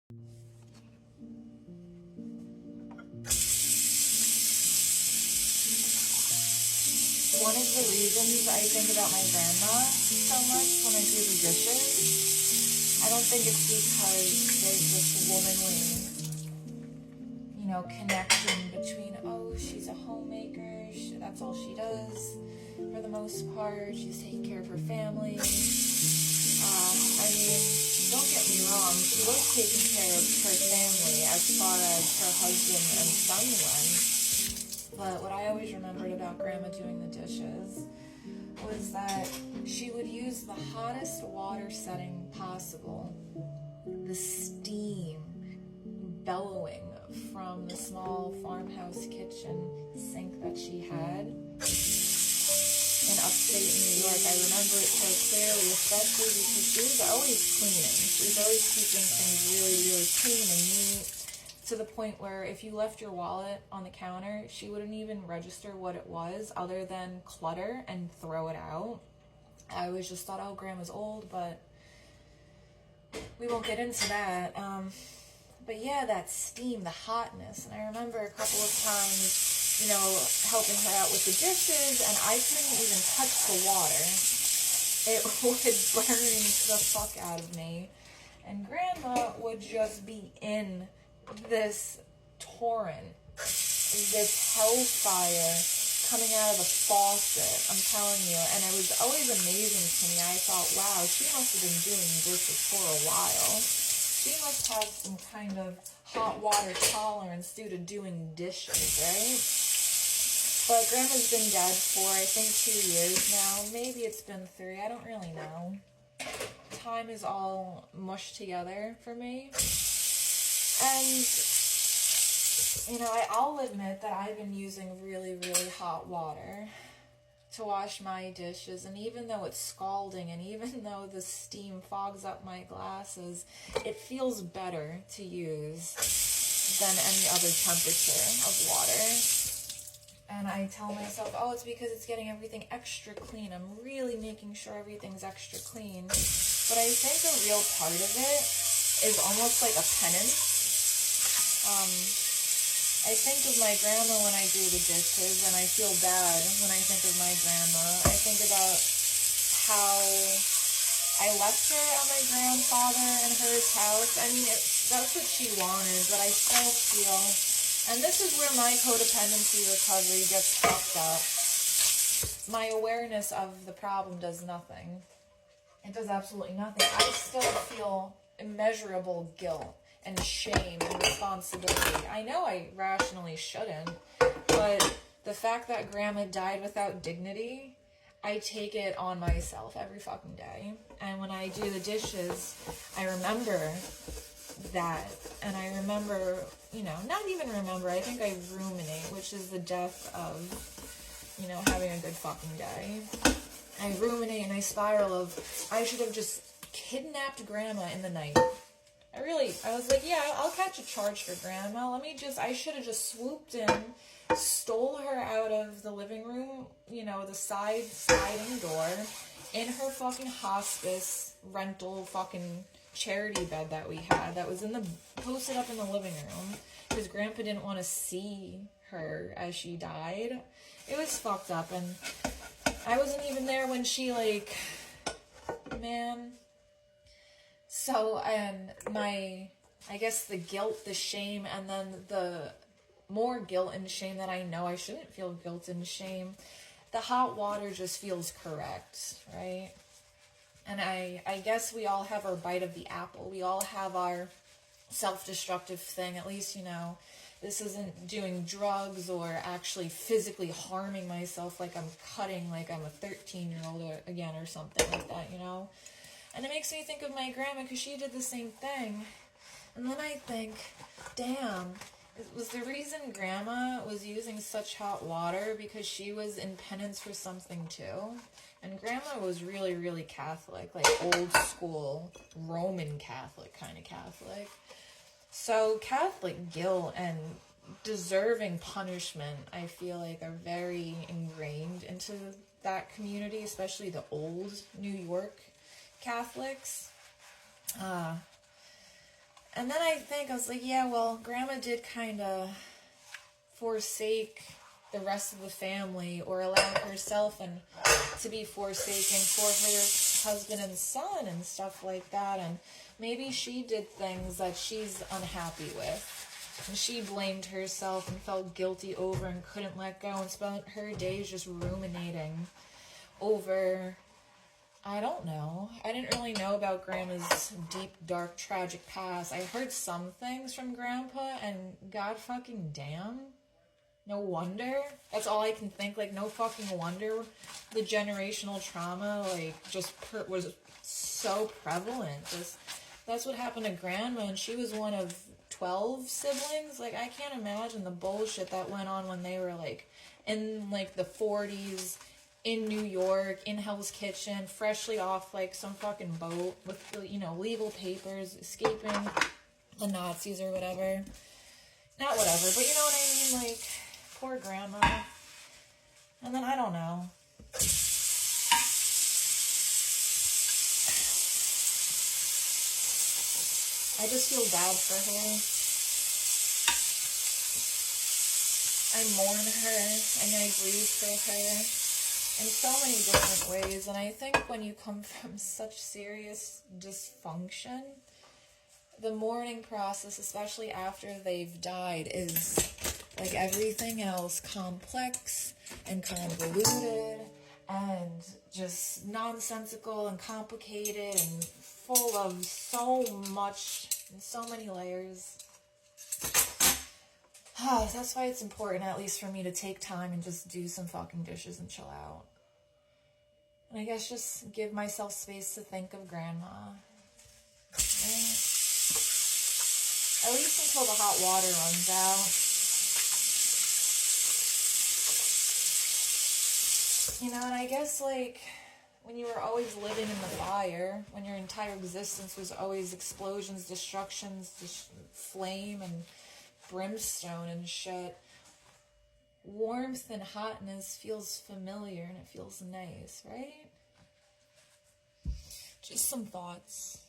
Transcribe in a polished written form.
One of the reasons I think about my grandma so much when I do the dishes, I don't think it's because there's this womanly, connection between, oh, she's a homemaker, that's all she does for the most part, she's taking care of her family. I mean, don't get me wrong, she was taking care of her family as far as her husband and son went. But what I always remembered about Grandma doing the dishes was that she would use the hottest water setting possible, the steam bellowing from the small farmhouse kitchen sink that she had in upstate New York. I remember it so clearly, especially because she was always cleaning. She was always keeping things really, really clean and neat, to the point where if you left your wallet on the counter, she wouldn't even register what it was other than clutter and throw it out. I always just thought, oh, Grandma's old, but we won't get into that. But yeah, that steam, the hotness. And I remember a couple of times, helping her out with the dishes, and I couldn't even touch the water. It would burn the fuck out of me. And Grandma would just be in this torrent, this hellfire coming out of the faucet, I'm telling you. And it was always amazing to me. I thought, wow, she must have been doing dishes for a while. She must have some kind of hot water tolerance due to doing dishes, right? But Grandma's been dead for, I think, 2 years now. Maybe it's been 3. I don't really know. Time is all mushed together for me. And, I'll admit that I've been using really, really hot water to wash my dishes, and even though it's scalding, and even though the steam fogs up my glasses, it feels better to use than any other temperature of water. And I tell myself, oh, it's because it's getting everything extra clean. I'm really making sure everything's extra clean. But I think a real part of it is almost like a penance. I think of my grandma when I do the dishes, and I feel bad when I think of my grandma. I think about how I left her at my grandfather and her house. I mean, that's what she wanted, but I still feel, and this is where my codependency recovery gets fucked up. My awareness of the problem does nothing. It does absolutely nothing. I still feel immeasurable guilt and shame and responsibility. I know I rationally shouldn't, but the fact that Grandma died without dignity, I take it on myself every fucking day. And when I do the dishes, I remember that. And I remember, not even remember, I think I ruminate, which is the death of, having a good fucking day. I ruminate and I spiral of, I should have just kidnapped Grandma in the night. I was like, yeah, I'll catch a charge for Grandma. I should have just swooped in, stole her out of the living room, the sliding door, in her fucking hospice rental fucking charity bed that we had that was posted up in the living room, because Grandpa didn't want to see her as she died. It was fucked up, and I wasn't even there when she, man. So, and I guess the guilt, the shame, and then the more guilt and shame that I know I shouldn't feel guilt and shame, the hot water just feels correct, right? And I guess we all have our bite of the apple. We all have our self-destructive thing. At least, this isn't doing drugs or actually physically harming myself like I'm cutting, like I'm a 13-year-old again or something like that, And it makes me think of my grandma, because she did the same thing. And then I think, damn, was the reason Grandma was using such hot water because she was in penance for something too? And Grandma was really, really Catholic, like old school Roman Catholic kind of Catholic. So Catholic guilt and deserving punishment, I feel like, are very ingrained into that community, especially the old New York Catholics. And then I was like, yeah, well, Grandma did kind of forsake the rest of the family, or allow herself and to be forsaken for her husband and son and stuff like that. And maybe she did things that she's unhappy with, and she blamed herself and felt guilty over and couldn't let go, and spent her days just ruminating over, I don't know. I didn't really know about Grandma's deep, dark, tragic past. I heard some things from Grandpa, and god fucking damn, no wonder. That's all I can think. Like, no fucking wonder the generational trauma, like, just was so prevalent. That's what happened to Grandma, and she was one of 12 siblings. Like, I can't imagine the bullshit that went on when they were, like, in, like, the 40s, in New York, in Hell's Kitchen, freshly off, like, some fucking boat with, you know, legal papers, escaping the Nazis or whatever. Not whatever, but you know what I mean? Like, poor Grandma. And then, I don't know. I just feel bad for her. I mourn her, and I grieve for her in so many different ways. And I think when you come from such serious dysfunction, the mourning process, especially after they've died, is, like everything else, complex and convoluted and just nonsensical and complicated and full of so much and so many layers. That's why it's important, at least for me, to take time and just do some fucking dishes and chill out. And I guess just give myself space to think of Grandma. Right? At least until the hot water runs out. You know, and I guess, like, when you were always living in the fire, when your entire existence was always explosions, destructions, flame and brimstone and shit, warmth and hotness feels familiar and it feels nice, right? Just some thoughts.